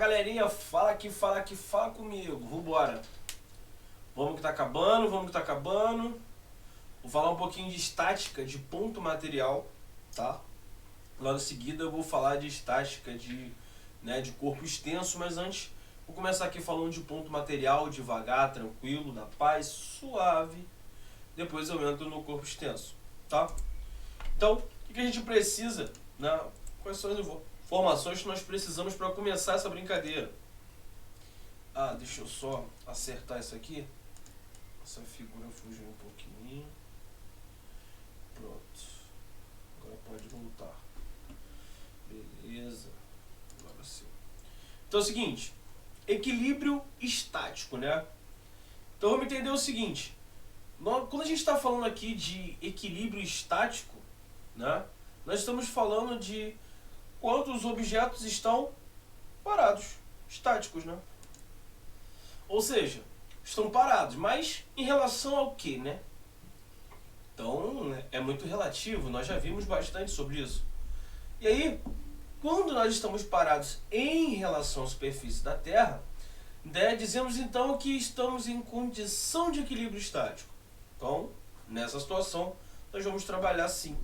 galerinha, fala aqui, fala comigo. Vambora. Vamos que tá acabando. Vou falar um pouquinho de estática de ponto material, tá? Logo em seguida eu vou falar de estática de corpo extenso, mas antes vou começar aqui falando de ponto material, devagar, tranquilo, na paz, suave. Depois eu entro no corpo extenso, tá? Então, o que a gente precisa, né? Quais são as informações que nós precisamos para começar essa brincadeira? Deixa eu só acertar isso aqui. Essa figura fugiu um pouquinho. Pronto. Agora pode voltar. Beleza. Agora sim. Então é o seguinte. Equilíbrio estático, né? Então vamos entender o seguinte. Quando a gente está falando aqui de equilíbrio estático, né? Nós estamos falando de quando os objetos estão parados, estáticos, né? Ou seja, estão parados, mas em relação ao que, né? Então, é muito relativo, nós já vimos bastante sobre isso. E aí, quando nós estamos parados em relação à superfície da Terra, né, dizemos então que estamos em condição de equilíbrio estático. Então, nessa situação, nós vamos trabalhar sim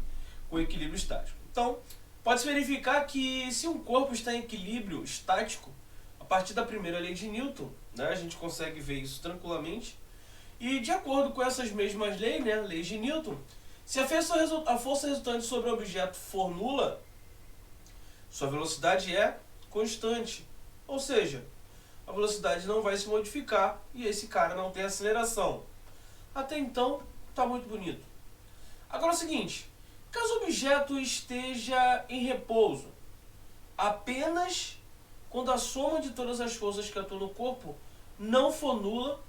com equilíbrio estático. Então, pode-se verificar que se um corpo está em equilíbrio estático, a partir da primeira lei de Newton, né, a gente consegue ver isso tranquilamente. E de acordo com essas mesmas leis, né, leis de Newton, se a força resultante sobre o objeto for nula, sua velocidade é constante. Ou seja, a velocidade não vai se modificar e esse cara não tem aceleração. Até então, está muito bonito. Agora é o seguinte, caso o objeto esteja em repouso, apenas quando a soma de todas as forças que atuam no corpo não for nula,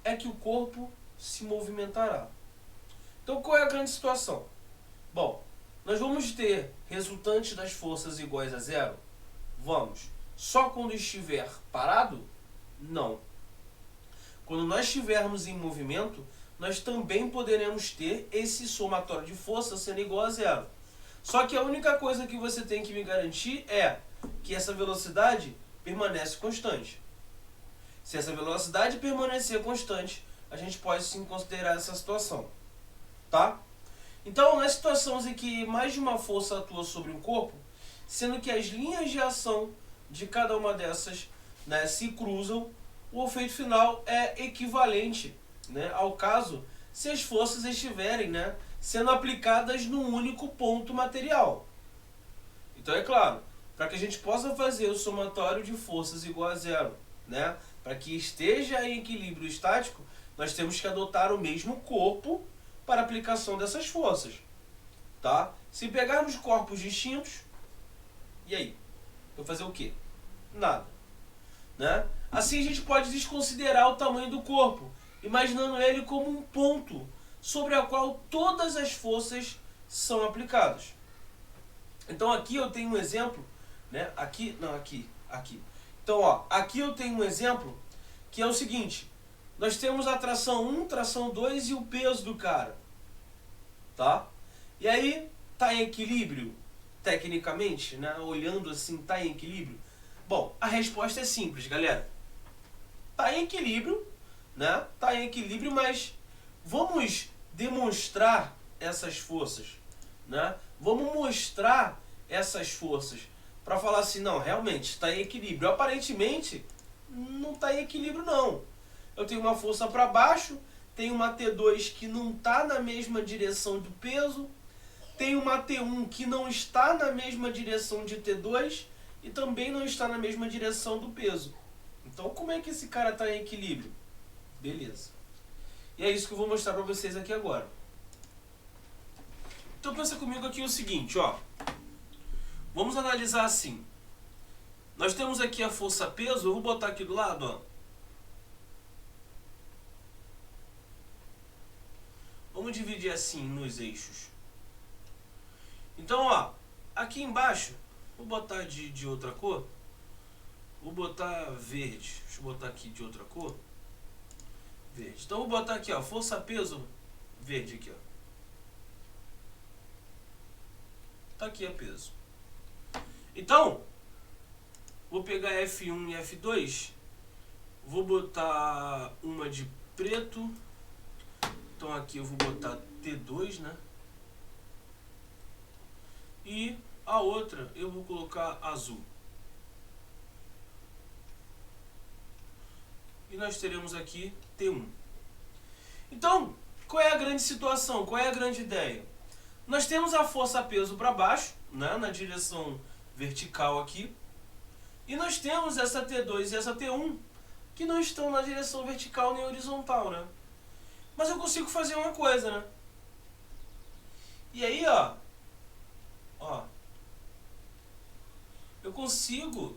é que o corpo se movimentará. Então qual é a grande situação? Bom, nós vamos ter resultantes das forças iguais a zero? Vamos. Só quando estiver parado? Não. Quando nós estivermos em movimento, nós também poderemos ter esse somatório de força sendo igual a zero. Só que a única coisa que você tem que me garantir é que essa velocidade permanece constante. Se essa velocidade permanecer constante, a gente pode sim considerar essa situação. Tá? Então, nas situações em que mais de uma força atua sobre um corpo, sendo que as linhas de ação de cada uma dessas, né, se cruzam, o efeito final é equivalente, né, ao caso se as forças estiverem, né, sendo aplicadas num único ponto material. Então é claro, para que a gente possa fazer o somatório de forças igual a zero, né, para que esteja em equilíbrio estático, nós temos que adotar o mesmo corpo para a aplicação dessas forças. Tá? Se pegarmos corpos distintos, e aí? Vai fazer o quê? Nada. Né? Assim a gente pode desconsiderar o tamanho do corpo, imaginando ele como um ponto sobre o qual todas as forças são aplicadas. Então aqui eu tenho um exemplo, né? Aqui. Então, ó, aqui eu tenho um exemplo que é o seguinte. Nós temos a tração 1, tração 2 e o peso do cara. Tá? E aí, tá em equilíbrio? Tecnicamente, né? Olhando assim, tá em equilíbrio? Bom, a resposta é simples, galera. Tá em equilíbrio, né? Tá em equilíbrio, mas vamos demonstrar essas forças, né? Vamos mostrar essas forças para falar assim, não, realmente está em equilíbrio. Aparentemente, não está em equilíbrio, não. Eu tenho uma força para baixo, tenho uma T2 que não está na mesma direção do peso, tenho uma T1 que não está na mesma direção de T2 e também não está na mesma direção do peso. Então, como é que esse cara está em equilíbrio? Beleza. E é isso que eu vou mostrar para vocês aqui agora. Então, pensa comigo aqui o seguinte, ó. Vamos analisar assim. Nós temos aqui a força peso, eu vou botar aqui do lado, ó. Vamos dividir assim nos eixos. Então, ó, aqui embaixo, vou botar de outra cor. Vou botar verde. Deixa eu botar aqui de outra cor. Verde. Então, vou botar aqui, ó, força peso verde aqui, ó. Tá aqui a peso. Então, Vou pegar F1 e F2. Vou botar uma de preto. Então aqui eu vou botar T2, né? E a outra eu vou colocar azul. E nós teremos aqui T1. Então, qual é a grande situação? Qual é a grande ideia? Nós temos a força-peso para baixo, né, na direção vertical aqui. E nós temos essa T2 e essa T1 que não estão na direção vertical nem horizontal, né? Mas eu consigo fazer uma coisa, né? E aí, ó, eu consigo,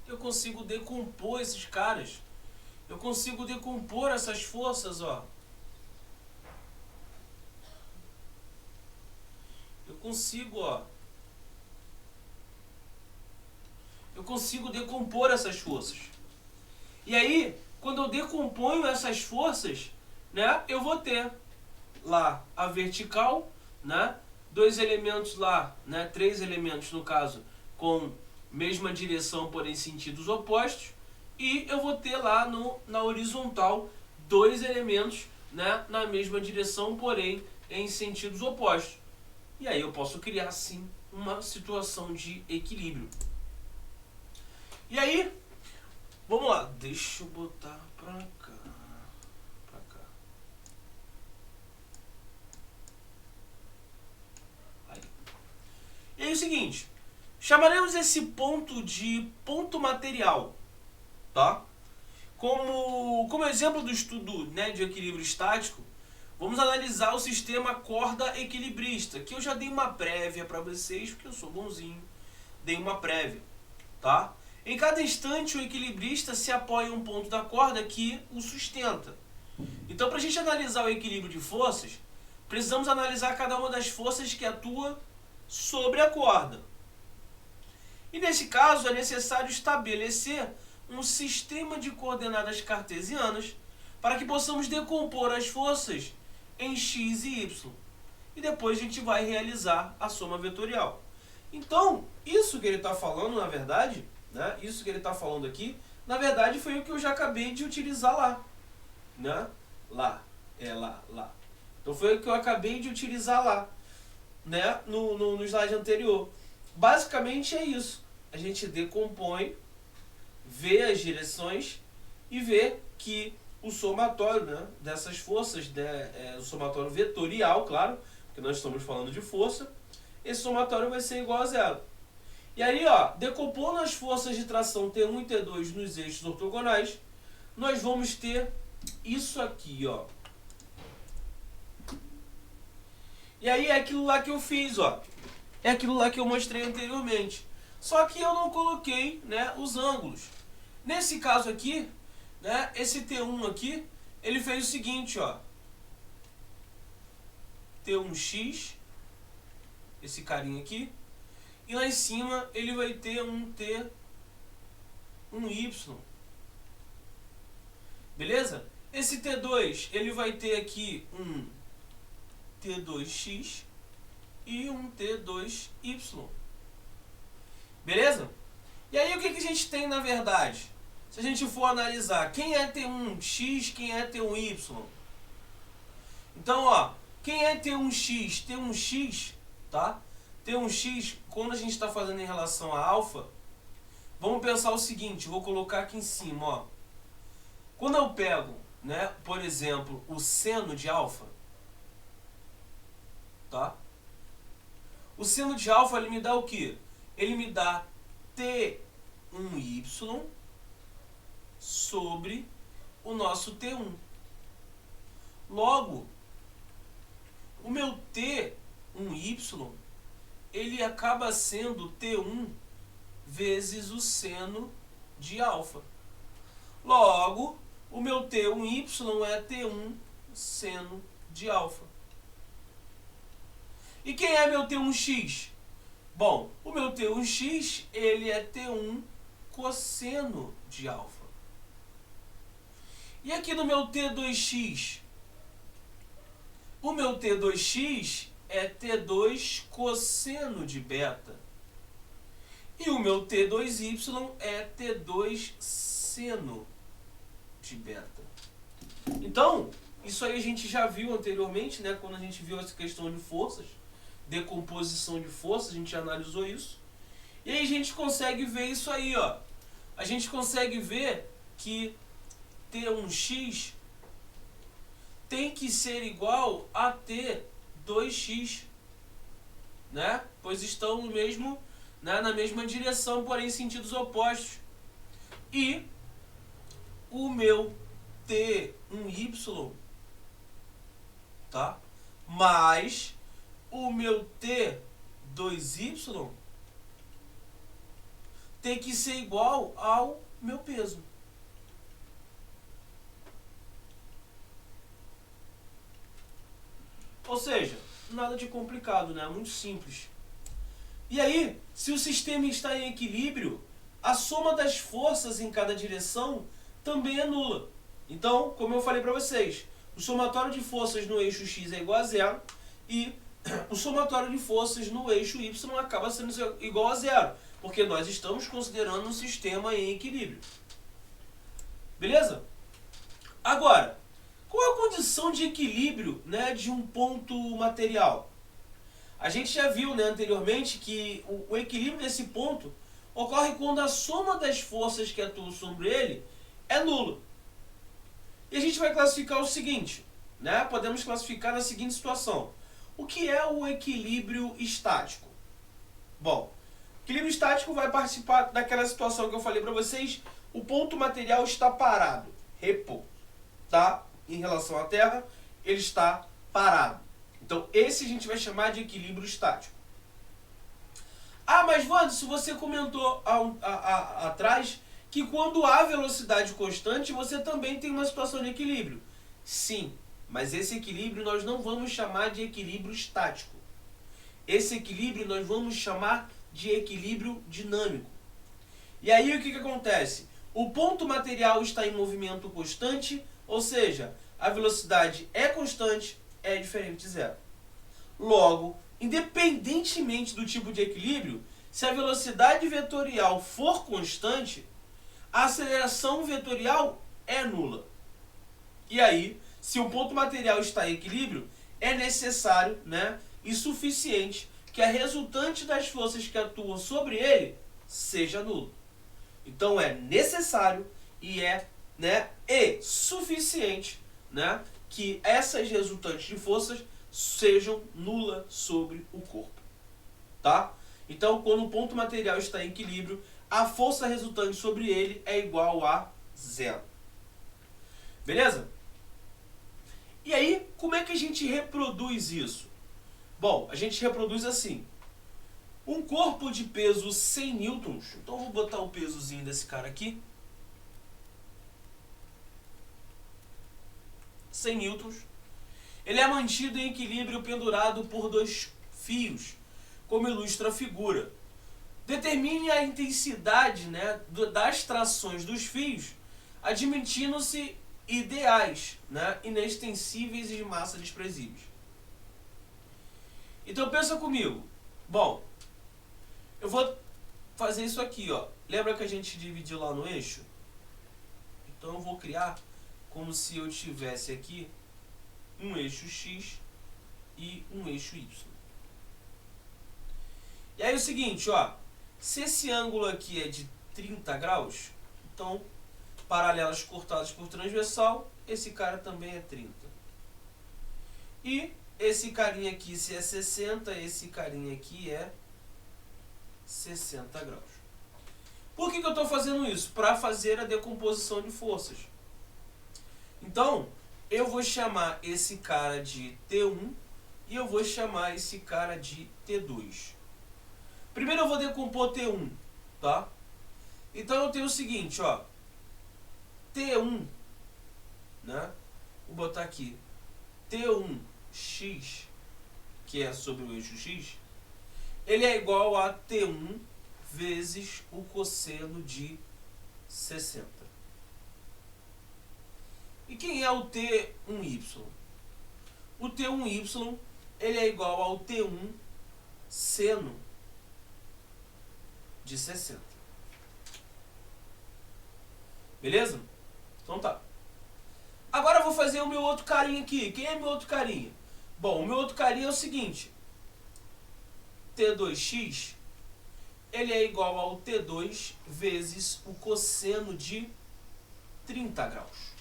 eu consigo decompor esses caras. Eu consigo decompor essas forças, ó. Eu consigo decompor essas forças. E aí, quando eu decomponho essas forças, né, eu vou ter lá a vertical, né, dois elementos lá, né, três elementos no caso, com mesma direção, porém sentidos opostos, e eu vou ter lá na horizontal dois elementos, né, na mesma direção, porém em sentidos opostos. E aí eu posso criar assim uma situação de equilíbrio. E aí, vamos lá, deixa eu botar pra cá. Aí. E aí é o seguinte, chamaremos esse ponto de ponto material, tá? Como exemplo do estudo, né, de equilíbrio estático, vamos analisar o sistema corda equilibrista, que eu já dei uma prévia para vocês, porque eu sou bonzinho, dei uma prévia, tá? Em cada instante, o equilibrista se apoia em um ponto da corda que o sustenta. Então, para a gente analisar o equilíbrio de forças, precisamos analisar cada uma das forças que atua sobre a corda. E nesse caso, é necessário estabelecer um sistema de coordenadas cartesianas para que possamos decompor as forças em x e y. E depois a gente vai realizar a soma vetorial. Então, isso que ele está falando, na verdade, né, isso que ele está falando aqui, na verdade foi o que eu já acabei de utilizar lá. Né? Lá. Então foi o que eu acabei de utilizar lá, né, no slide anterior. Basicamente é isso. A gente decompõe, vê as direções e vê que o somatório, né, dessas forças, o somatório vetorial, claro, porque nós estamos falando de força, esse somatório vai ser igual a zero. E aí, ó, decompondo as forças de tração T1 e T2 nos eixos ortogonais, nós vamos ter isso aqui, ó. E aí é aquilo lá que eu fiz, ó. É aquilo lá que eu mostrei anteriormente. Só que eu não coloquei, né, os ângulos. Nesse caso aqui, né, esse T1 aqui, ele fez o seguinte, ó. T1x, esse carinha aqui. E lá em cima ele vai ter um T1y. Beleza? Esse T2, ele vai ter aqui um T2x e um T2y. Beleza? E aí o que a gente tem na verdade? Se a gente for analisar, quem é T1x, quem é T1y? Então, ó, quem é T1x? T1x, tá? T1x, quando a gente está fazendo em relação a alfa, vamos pensar o seguinte, vou colocar aqui em cima, ó. Quando eu pego, né, por exemplo, o seno de alfa, tá? O seno de alfa, ele me dá o quê? Ele me dá T1y sobre o nosso T1. Logo, o meu T1y, ele acaba sendo T1 vezes o seno de alfa. Logo, o meu T1y é T1 seno de alfa. E quem é meu T1x? Bom, o meu T1x, ele é T1 cosseno de alfa. E aqui no meu T2x? O meu T2x é T2 cosseno de beta. E o meu T2Y é T2 seno de beta. Então, isso aí a gente já viu anteriormente, né? Quando a gente viu essa questão de forças, decomposição de forças, a gente já analisou isso. E aí a gente consegue ver isso aí, ó. A gente consegue ver que T1x tem que ser igual a T2x, né? Pois estão no mesmo, né, na mesma direção, porém em sentidos opostos. E o meu T1y, tá? Mais o meu T2y tem que ser igual ao meu peso. Ou seja, nada de complicado, né? Muito simples. E aí, se o sistema está em equilíbrio, a soma das forças em cada direção também é nula. Então, como eu falei para vocês, o somatório de forças no eixo x é igual a zero e o somatório de forças no eixo y acaba sendo igual a zero, porque nós estamos considerando um sistema em equilíbrio. Beleza? Agora, qual é a condição de equilíbrio, né, de um ponto material? A gente já viu, né, anteriormente que o equilíbrio desse ponto ocorre quando a soma das forças que atuam sobre ele é nula. E a gente vai classificar o seguinte, né? Podemos classificar na seguinte situação. O que é o equilíbrio estático? Bom, o equilíbrio estático vai participar daquela situação que eu falei para vocês. O ponto material está parado, repouso, tá? Em relação à Terra, ele está parado. Então, esse a gente vai chamar de equilíbrio estático. Ah, mas Wanderson, você comentou atrás que quando há velocidade constante, você também tem uma situação de equilíbrio. Sim, mas esse equilíbrio nós não vamos chamar de equilíbrio estático. Esse equilíbrio nós vamos chamar de equilíbrio dinâmico. E aí o que acontece? O ponto material está em movimento constante, ou seja, a velocidade é constante, é diferente de zero. Logo, independentemente do tipo de equilíbrio, se a velocidade vetorial for constante, a aceleração vetorial é nula. E aí, se o ponto material está em equilíbrio, é necessário, né, e suficiente que a resultante das forças que atuam sobre ele seja nula. Então é necessário e e suficiente, né, que essas resultantes de forças sejam nulas sobre o corpo, tá? Então, quando o ponto material está em equilíbrio, a força resultante sobre ele é igual a zero. Beleza? E aí, como é que a gente reproduz isso? Bom, a gente reproduz assim. Um corpo de peso 100 newtons, então eu vou botar o pesozinho desse cara aqui. 100 newtons. Ele é mantido em equilíbrio pendurado por dois fios, como ilustra a figura. Determine a intensidade, né, das trações dos fios, admitindo-se ideais, né, inextensíveis e de massa desprezíveis. Então pensa comigo. Bom, eu vou fazer isso aqui, ó. Lembra que a gente dividiu lá no eixo? Então eu vou criar como se eu tivesse aqui um eixo X e um eixo Y. E aí é o seguinte, ó. Se esse ângulo aqui é de 30 graus, então, paralelas cortadas por transversal, esse cara também é 30. E esse carinha aqui, se é 60, esse carinha aqui é 60 graus. Por que eu estou fazendo isso? Para fazer a decomposição de forças. Então, eu vou chamar esse cara de T1 e eu vou chamar esse cara de T2. Primeiro eu vou decompor T1, tá? Então eu tenho o seguinte, ó. T1, né? Vou botar aqui T1x, que é sobre o eixo x, ele é igual a T1 vezes o cosseno de 60. E quem é o T1y? O T1y ele é igual ao T1 seno de 60. Beleza? Então tá. Agora eu vou fazer o meu outro carinha aqui. Quem é meu outro carinha? Bom, o meu outro carinha é o seguinte. T2x, ele é igual ao T2 vezes o cosseno de 30 graus.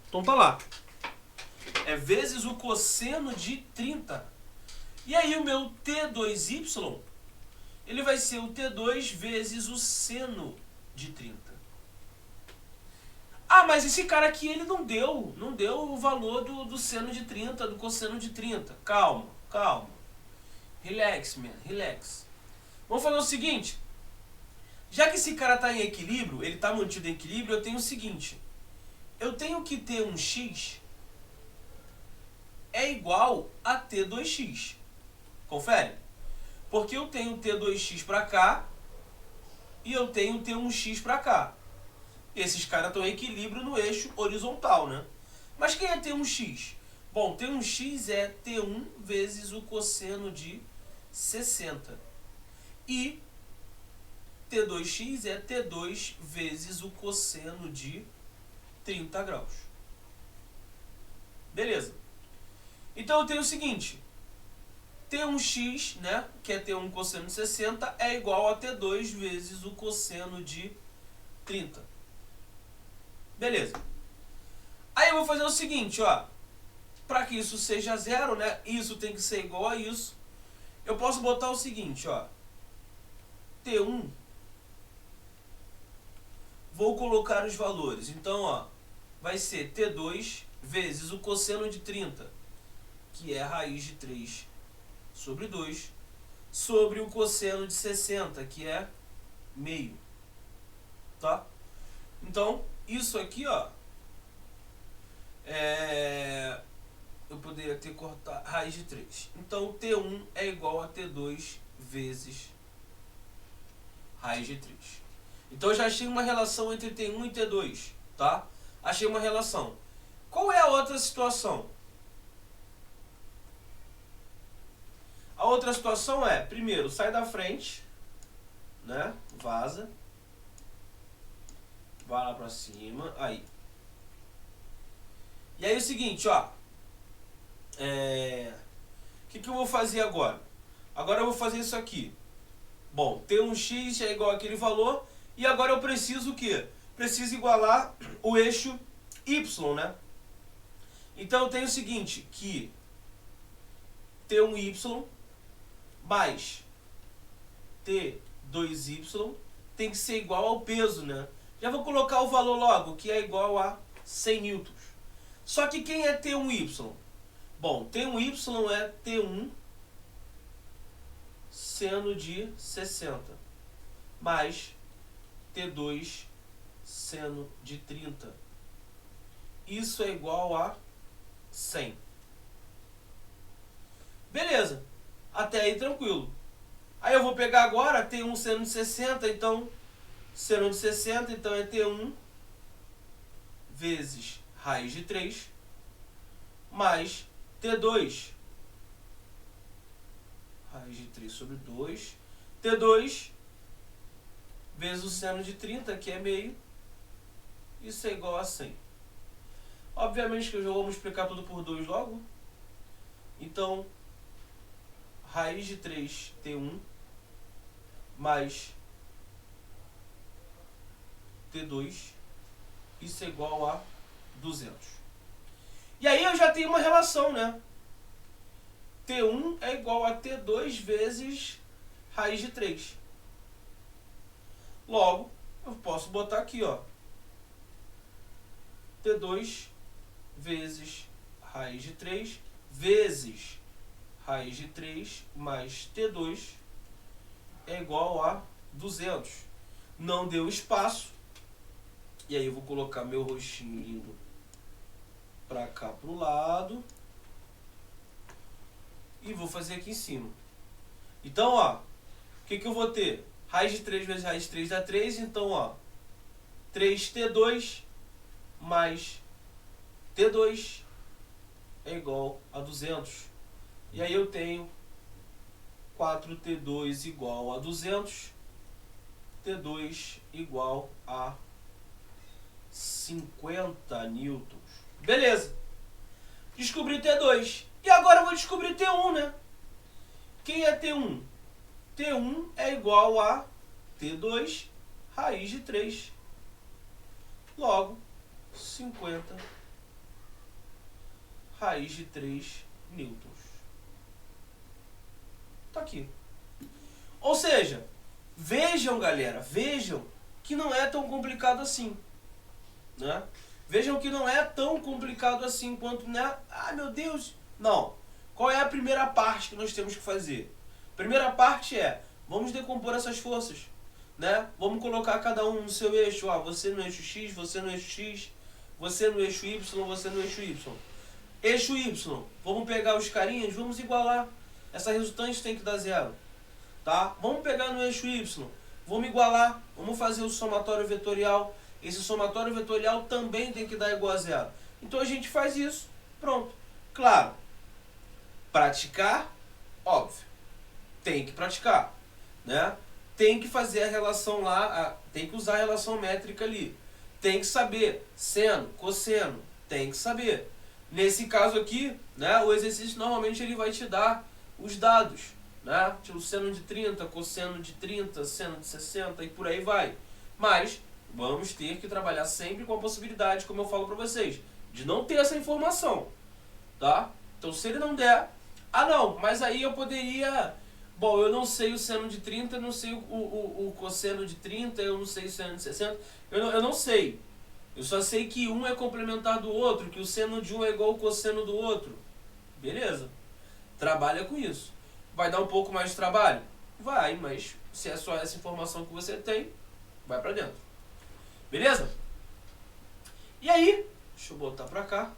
Então tá lá. É vezes o cosseno de 30. E aí o meu T2y, ele vai ser o T2 vezes o seno de 30. Ah, mas esse cara aqui, ele não deu o valor do seno de 30, do cosseno de 30. Calma, calma. Relax, man, relax. Vamos fazer o seguinte. Já que esse cara está em equilíbrio, ele está mantido em equilíbrio, eu tenho o seguinte. Eu tenho que ter um x é igual a T2x. Confere? Porque eu tenho T2x para cá e eu tenho T1x para cá. Esses caras estão em equilíbrio no eixo horizontal, né? Mas quem é T1x? Bom, T1x é T1 vezes o cosseno de 60. E T2x é T2 vezes o cosseno de 30 graus. Beleza. Então eu tenho o seguinte. T1x, né, que é T1 cosseno de 60, é igual a T2 vezes o cosseno de 30. Beleza. Aí eu vou fazer o seguinte, ó. Para que isso seja zero, né, isso tem que ser igual a isso. Eu posso botar o seguinte, ó. T1. Vou colocar os valores. Então, ó, vai ser T2 vezes o cosseno de 30, que é a raiz de 3 sobre 2, sobre o cosseno de 60, que é meio. Tá? Então, isso aqui, ó, eu poderia ter cortado raiz de 3. Então, T1 é igual a T2 vezes raiz de 3. Então, eu já achei uma relação entre T1 e T2, tá? Achei uma relação. Qual é a outra situação? A outra situação é, primeiro, sai da frente, né? Vaza. Vai lá pra cima, aí. E aí é o seguinte, ó. O que eu vou fazer agora? Agora eu vou fazer isso aqui. Bom, T1x é igual àquele valor. E agora eu preciso o quê? Preciso igualar o eixo y, né? Então eu tenho o seguinte, que T1y mais T2y tem que ser igual ao peso, né? Já vou colocar o valor logo, que é igual a 100 newtons. Só que quem é T1y? Bom, T1y é T1 seno de 60 mais T2 seno de 30. Isso é igual a 100. Beleza. Até aí tranquilo. Aí eu vou pegar agora T1 seno de 60, então seno de 60, então é T1 vezes raiz de 3 mais T2 raiz de 3 sobre 2, T2 vezes o seno de 30, que é meio, isso é igual a 100. Obviamente que eu já vou multiplicar tudo por 2 logo. Então, raiz de 3 T1 mais T2, isso é igual a 200. E aí eu já tenho uma relação, né? T1 é igual a T2 vezes raiz de 3. Logo, eu posso botar aqui, ó. T2 vezes raiz de 3 vezes raiz de 3 mais T2 é igual a 200. Não deu espaço. E aí eu vou colocar meu rostinho lindo pra cá pro lado. E vou fazer aqui em cima. Então, ó, o que eu vou ter? Raiz de 3 vezes raiz de 3 dá 3. Então, ó, 3T2 mais T2 é igual a 200. E aí eu tenho 4T2 igual a 200, T2 igual a 50 newtons. Beleza. Descobri T2. E agora eu vou descobrir T1, né? Quem é T1? T1 é igual a T2 raiz de 3. Logo, 50 raiz de 3 newtons. Tá aqui. Ou seja, vejam, galera, vejam que não é tão complicado assim, né? Vejam que não é tão complicado assim quanto, né? Ah, meu Deus! Não. Qual é a primeira parte que nós temos que fazer? Primeira parte é, vamos decompor essas forças, né? Vamos colocar cada um no seu eixo. Ah, você no eixo X, você no eixo X, você no eixo Y, você no eixo Y. Eixo Y, vamos pegar os carinhas, vamos igualar. Essa resultante tem que dar zero, tá? Vamos pegar no eixo Y, vamos igualar, vamos fazer o somatório vetorial. Esse somatório vetorial também tem que dar igual a zero. Então a gente faz isso, pronto. Claro, praticar, óbvio, tem que praticar, né? Tem que fazer a relação lá, tem que usar a relação métrica ali. Tem que saber seno, cosseno, tem que saber. Nesse caso aqui, né, o exercício normalmente ele vai te dar os dados, né? Tipo seno de 30, cosseno de 30, seno de 60 e por aí vai. Mas vamos ter que trabalhar sempre com a possibilidade, como eu falo para vocês, de não ter essa informação, tá? Então se ele não der, ah não, mas aí eu poderia, bom, eu não sei o seno de 30, eu não sei o cosseno de 30, eu não sei o seno de 60, eu não sei. Eu só sei que um é complementar do outro, que o seno de um é igual ao cosseno do outro. Beleza. Trabalha com isso. Vai dar um pouco mais de trabalho? Vai, mas se é só essa informação que você tem, vai pra dentro. Beleza? E aí, deixa eu botar pra cá.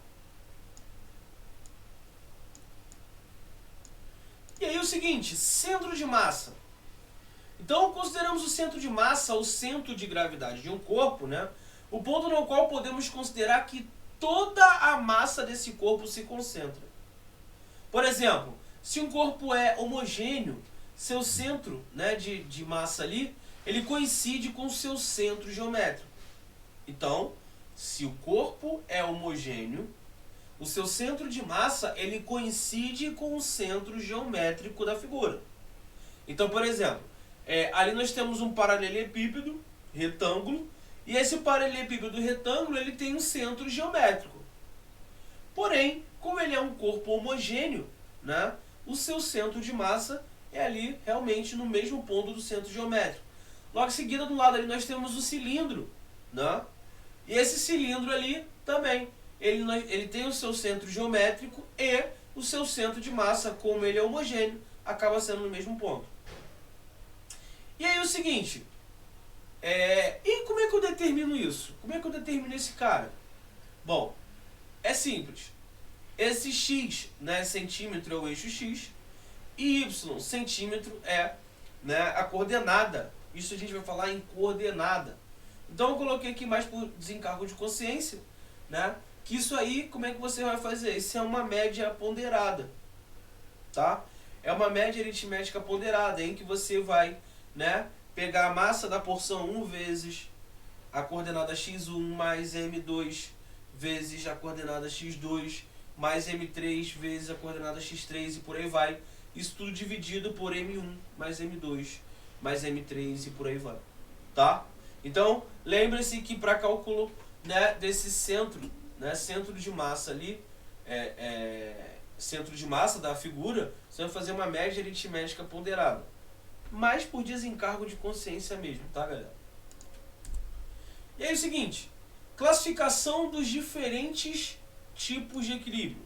E aí o seguinte, centro de massa. Então consideramos o centro de massa, o centro de gravidade de um corpo, né? O ponto no qual podemos considerar que toda a massa desse corpo se concentra. Por exemplo, se um corpo é homogêneo, seu centro, né, de massa ali, ele coincide com o seu centro geométrico. Então, se o corpo é homogêneo, o seu centro de massa ele coincide com o centro geométrico da figura. Então, por exemplo, ali nós temos um paralelepípedo retângulo, e esse paralelepípedo retângulo ele tem um centro geométrico. Porém, como ele é um corpo homogêneo, né, o seu centro de massa é ali realmente no mesmo ponto do centro geométrico. Logo em seguida, do lado ali nós temos o cilindro, né? E esse cilindro ali também, ele tem o seu centro geométrico e o seu centro de massa, como ele é homogêneo, acaba sendo no mesmo ponto. E aí o seguinte, e como é que eu determino isso? Como é que eu determino esse cara? Bom, é simples. Esse x, né, centímetro é o eixo x, e y, centímetro, é, né, a coordenada. Isso a gente vai falar em coordenada. Então eu coloquei aqui mais por desencargo de consciência, né, que isso aí, como é que você vai fazer? Isso é uma média ponderada, tá? É uma média aritmética ponderada, em que você vai, né, pegar a massa da porção 1 vezes a coordenada x1 mais m2 vezes a coordenada x2 mais m3 vezes a coordenada x3 e por aí vai. Isso tudo dividido por m1 mais m2 mais m3 e por aí vai, tá? Então, lembre-se que para cálculo, né, desse centro, né, centro de massa ali, centro de massa da figura, você vai fazer uma média aritmética ponderada. Mas por desencargo de consciência mesmo, tá, galera? E aí é o seguinte, classificação dos diferentes tipos de equilíbrio.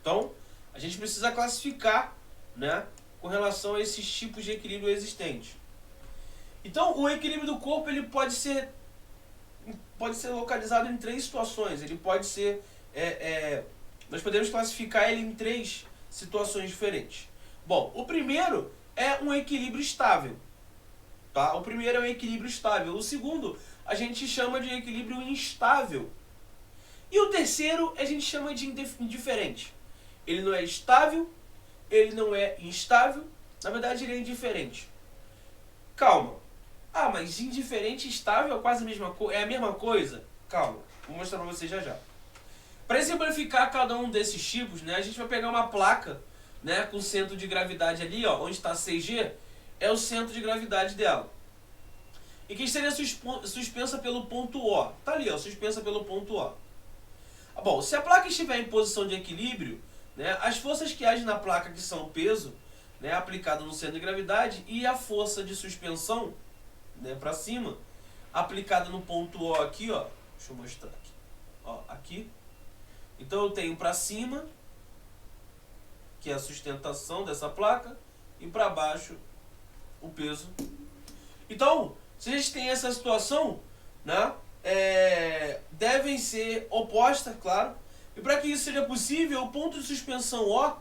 Então, a gente precisa classificar, né, com relação a esses tipos de equilíbrio existentes. Então, o equilíbrio do corpo ele pode ser localizado em 3 situações. Ele pode ser, nós podemos classificar ele em 3 situações diferentes. Bom, o primeiro é um equilíbrio estável, tá? O primeiro é um equilíbrio estável. O segundo a gente chama de equilíbrio instável. E o terceiro a gente chama de indiferente. Ele não é estável, ele não é instável, na verdade ele é indiferente. Calma. Ah, mas indiferente e estável é quase a mesma coisa? É a mesma coisa? Calma, vou mostrar pra você já já. Para exemplificar cada um desses tipos, né, a gente vai pegar uma placa, né, com centro de gravidade ali, ó, onde está 6G, é o centro de gravidade dela. E que estaria suspensa pelo ponto O. Tá ali, ó, suspensa pelo ponto O. Bom, se a placa estiver em posição de equilíbrio, né, as forças que agem na placa, que são o peso, né, aplicado no centro de gravidade, e a força de suspensão, né, para cima, aplicada no ponto O aqui, ó. Deixa eu mostrar aqui. Ó, aqui. Então eu tenho para cima, que é a sustentação dessa placa, e para baixo o peso. Então, se a gente tem essa situação, né, devem ser opostas, claro. E para que isso seja possível, o ponto de suspensão O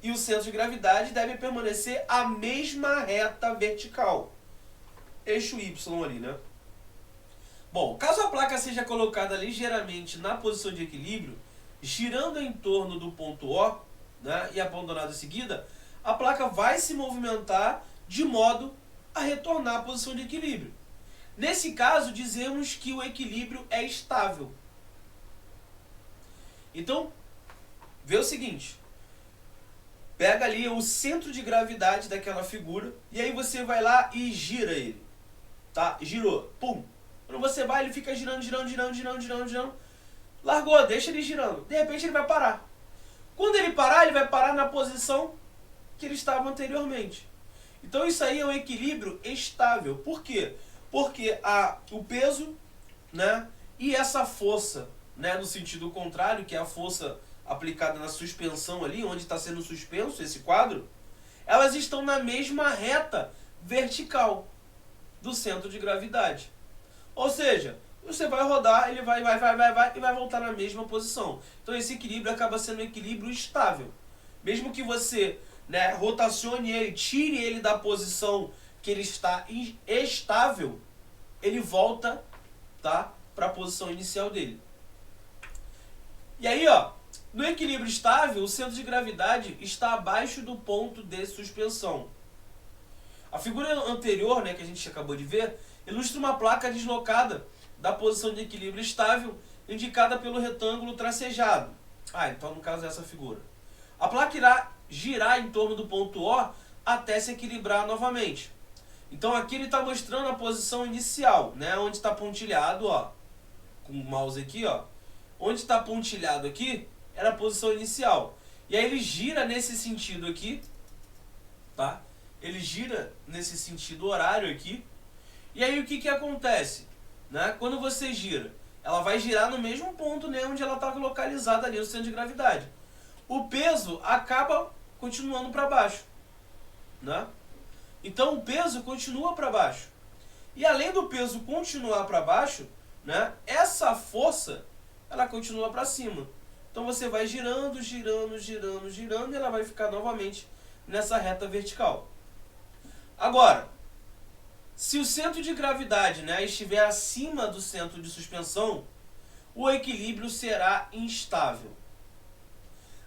e o centro de gravidade devem permanecer a mesma reta vertical. Eixo Y ali, né? Bom, caso a placa seja colocada ligeiramente na posição de equilíbrio, girando em torno do ponto O, né, e abandonada em seguida, a placa vai se movimentar de modo a retornar à posição de equilíbrio. Nesse caso, dizemos que o equilíbrio é estável. Então, vê o seguinte. Pega ali o centro de gravidade daquela figura e aí você vai lá e gira ele. Tá? Girou. Pum. Quando você vai, ele fica girando, girando, girando, girando, girando, girando. Largou, deixa ele girando. De repente ele vai parar. Quando ele parar, ele vai parar na posição que ele estava anteriormente. Então isso aí é um equilíbrio estável. Por quê? Porque o peso, né, e essa força, né, no sentido contrário, que é a força aplicada na suspensão ali, onde está sendo suspenso esse quadro, elas estão na mesma reta vertical do centro de gravidade. Ou seja, você vai rodar, ele vai e vai voltar na mesma posição. Então esse equilíbrio acaba sendo um equilíbrio estável. Mesmo que você, né, rotacione ele, tire ele da posição que ele está estável, ele volta, tá, para a posição inicial dele. E aí, ó, no equilíbrio estável, o centro de gravidade está abaixo do ponto de suspensão. A figura anterior, né, que a gente acabou de ver, ilustra uma placa deslocada da posição de equilíbrio estável, indicada pelo retângulo tracejado. Então no caso é essa figura. A placa irá girar em torno do ponto O até se equilibrar novamente. Então aqui ele está mostrando a posição inicial, né, onde está pontilhado, ó, com o mouse aqui, ó, onde está pontilhado aqui era a posição inicial. E aí ele gira nesse sentido aqui, tá? Ele gira nesse sentido horário aqui. E aí o que acontece? Né? Quando você gira, ela vai girar no mesmo ponto, né, onde ela estava localizada ali, o centro de gravidade. O peso acaba continuando para baixo. Né? Então o peso continua para baixo. E além do peso continuar para baixo, né, essa força ela continua para cima. Então você vai girando, girando, girando, girando e ela vai ficar novamente nessa reta vertical. Agora, se o centro de gravidade, né, estiver acima do centro de suspensão, o equilíbrio será instável.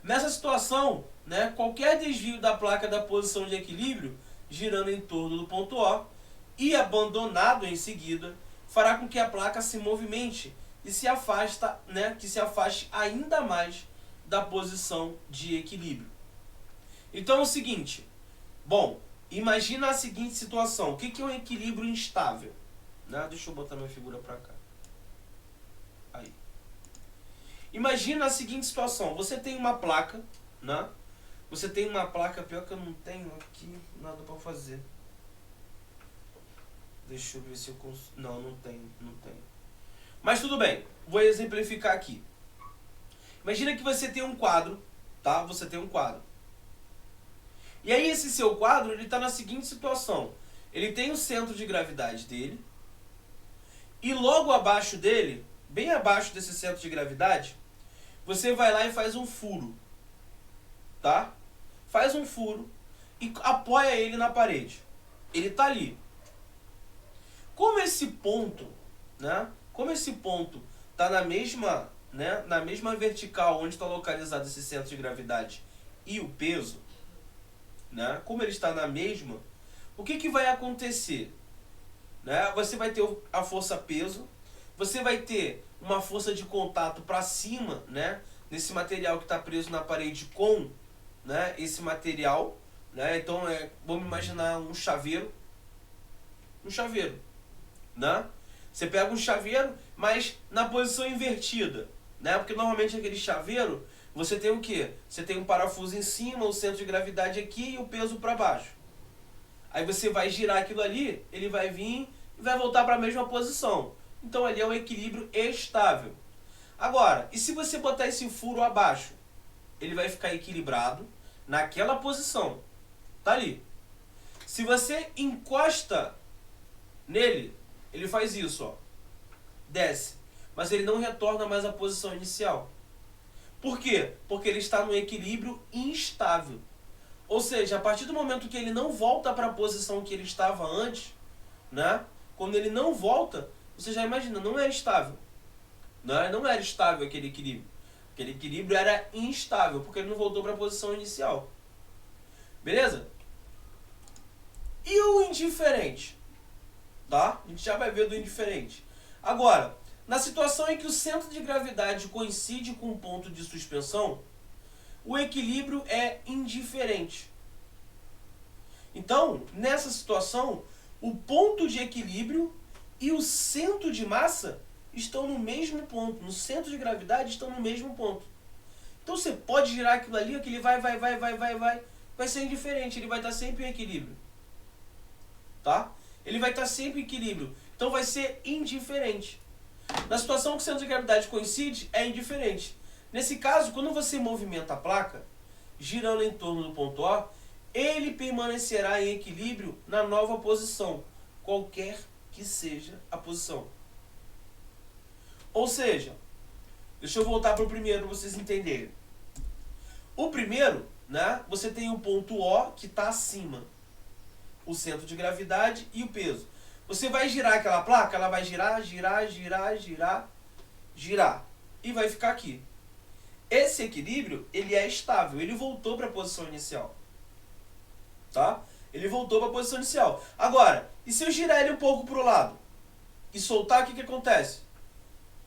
Nessa situação, né, qualquer desvio da placa da posição de equilíbrio, girando em torno do ponto O, e abandonado em seguida, fará com que a placa se movimente e se afaste ainda mais da posição de equilíbrio. Então é o seguinte, bom, imagina a seguinte situação. O que é um equilíbrio instável? Né? Deixa eu botar minha figura para cá. Aí. Imagina a seguinte situação. Você tem uma placa, né? Você tem uma placa, pior que eu não tenho aqui nada para fazer. Deixa eu ver se eu consigo. Não tenho. Mas tudo bem, vou exemplificar aqui. Imagina que você tem um quadro, tá? Você tem um quadro. E aí esse seu quadro, ele está na seguinte situação. Ele tem o centro de gravidade dele. E logo abaixo dele, bem abaixo desse centro de gravidade, você vai lá e faz um furo. Tá? Faz um furo e apoia ele na parede. Ele está ali. Como esse ponto, né? Como esse ponto está na mesma vertical onde está localizado esse centro de gravidade e o peso, né? Como ele está na mesma, o que vai acontecer? Né? Você vai ter a força peso, você vai ter uma força de contato para cima, né? Nesse material que está preso na parede com, né? Esse material, né? Então vamos imaginar um chaveiro, né? Você pega um chaveiro, mas na posição invertida, né? Porque normalmente aquele chaveiro, você tem o quê? Você tem um parafuso em cima, o centro de gravidade aqui e o peso para baixo. Aí você vai girar aquilo ali, ele vai vir e vai voltar para a mesma posição. Então ali é um equilíbrio estável. Agora, e se você botar esse furo abaixo? Ele vai ficar equilibrado naquela posição. Tá ali. Se você encosta nele, ele faz isso, ó. Desce. Mas ele não retorna mais à posição inicial. Por quê? Porque ele está no equilíbrio instável. Ou seja, a partir do momento que ele não volta para a posição que ele estava antes, né? Quando ele não volta, você já imagina, não é estável. Não era estável aquele equilíbrio. Aquele equilíbrio era instável, porque ele não voltou para a posição inicial. Beleza? E o indiferente? Tá? A gente já vai ver do indiferente. Agora, na situação em que o centro de gravidade coincide com o ponto de suspensão, o equilíbrio é indiferente. Então, nessa situação, o ponto de equilíbrio e o centro de massa estão no mesmo ponto. No centro de gravidade estão no mesmo ponto. Então você pode girar aquilo ali, que ele vai ser indiferente, ele vai estar sempre em equilíbrio. Tá? Ele vai estar sempre em equilíbrio. Então vai ser indiferente. Na situação que o centro de gravidade coincide, é indiferente. Nesse caso, quando você movimenta a placa, girando em torno do ponto O, ele permanecerá em equilíbrio na nova posição, qualquer que seja a posição. Ou seja, deixa eu voltar para o primeiro para vocês entenderem. O primeiro, né, você tem o ponto O que está acima, o centro de gravidade e o peso. Você vai girar aquela placa, ela vai girar, e vai ficar aqui. Esse equilíbrio, ele é estável, ele voltou para a posição inicial. Tá? Ele voltou para a posição inicial. Agora, e se eu girar ele um pouco para o lado e soltar, o que acontece?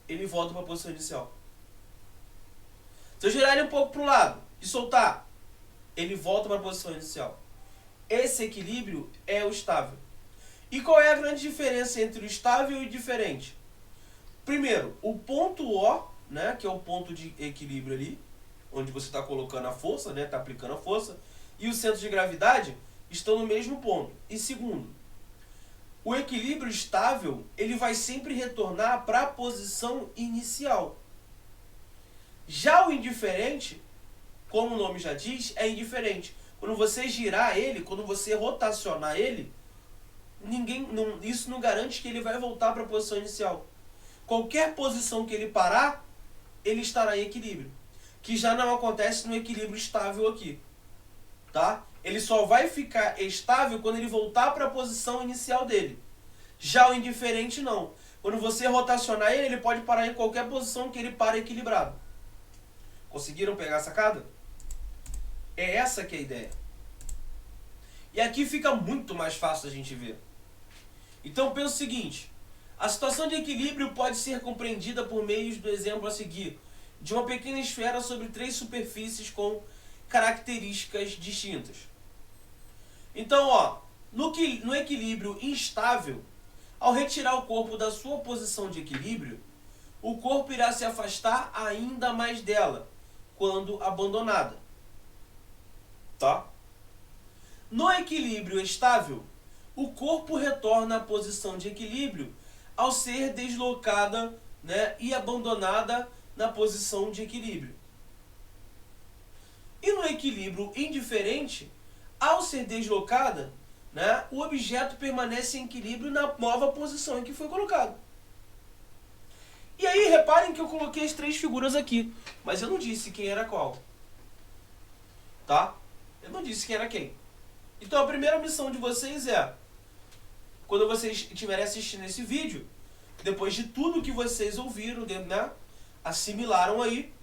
Ele volta para a posição inicial. Se eu girar ele um pouco para o lado e soltar, ele volta para a posição inicial. Esse equilíbrio é o estável. E qual é a grande diferença entre o estável e o diferente? Primeiro, o ponto O, né, que é o ponto de equilíbrio ali, onde você está colocando a força, né, está aplicando a força, e o centro de gravidade estão no mesmo ponto. E segundo, o equilíbrio estável, ele vai sempre retornar para a posição inicial. Já o indiferente, como o nome já diz, é indiferente. Quando você girar ele, quando você rotacionar ele, isso não garante que ele vai voltar para a posição inicial. Qualquer posição que ele parar, ele estará em equilíbrio. Que já não acontece no equilíbrio estável aqui. Tá? Ele só vai ficar estável quando ele voltar para a posição inicial dele. Já o indiferente não. Quando você rotacionar ele, ele pode parar em qualquer posição que ele pare equilibrado. Conseguiram pegar a sacada? É essa que é a ideia. E aqui fica muito mais fácil a gente ver. Então pensa o seguinte, a situação de equilíbrio pode ser compreendida por meio do exemplo a seguir, de uma pequena esfera sobre 3 superfícies com características distintas. Então, ó, no equilíbrio instável, ao retirar o corpo da sua posição de equilíbrio, o corpo irá se afastar ainda mais dela, quando abandonada. Tá? No equilíbrio estável, o corpo retorna à posição de equilíbrio ao ser deslocada, né, e abandonada na posição de equilíbrio. E no equilíbrio indiferente, ao ser deslocada, né, o objeto permanece em equilíbrio na nova posição em que foi colocado. E aí, reparem que eu coloquei as 3 figuras aqui, mas eu não disse quem era qual. Tá? Eu não disse quem era quem. Então a primeira missão de vocês é, quando vocês estiverem assistindo esse vídeo, depois de tudo que vocês ouviram, né, assimilaram aí,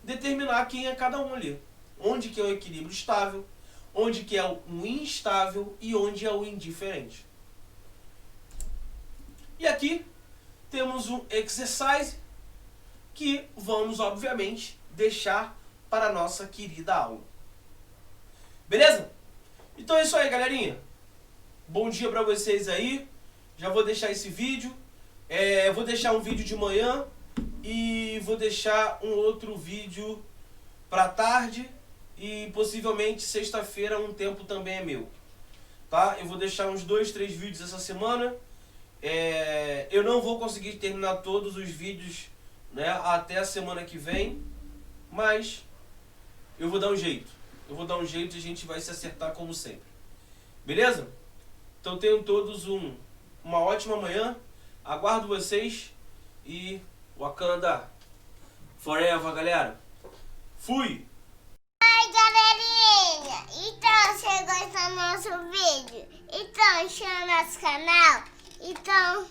determinar quem é cada um ali. Onde que é o equilíbrio estável, onde que é o instável e onde é o indiferente. E aqui temos um exercise que vamos, obviamente, deixar para a nossa querida aula. Beleza? Então é isso aí, galerinha. Bom dia para vocês aí. Já vou deixar esse vídeo. Vou deixar um vídeo de manhã e vou deixar um outro vídeo para tarde e possivelmente sexta-feira um tempo também é meu. Tá? Eu vou deixar uns 2, 3 vídeos essa semana. Eu não vou conseguir terminar todos os vídeos, né, até a semana que vem, mas eu vou dar um jeito. Eu vou dar um jeito e a gente vai se acertar como sempre. Beleza? Então tenham todos uma ótima manhã. Aguardo vocês e Wakanda Forever, galera. Fui! Oi, galerinha! Então, você gostou do nosso vídeo? Então, chama nosso canal. Então,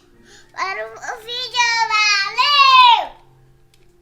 para o vídeo, valeu!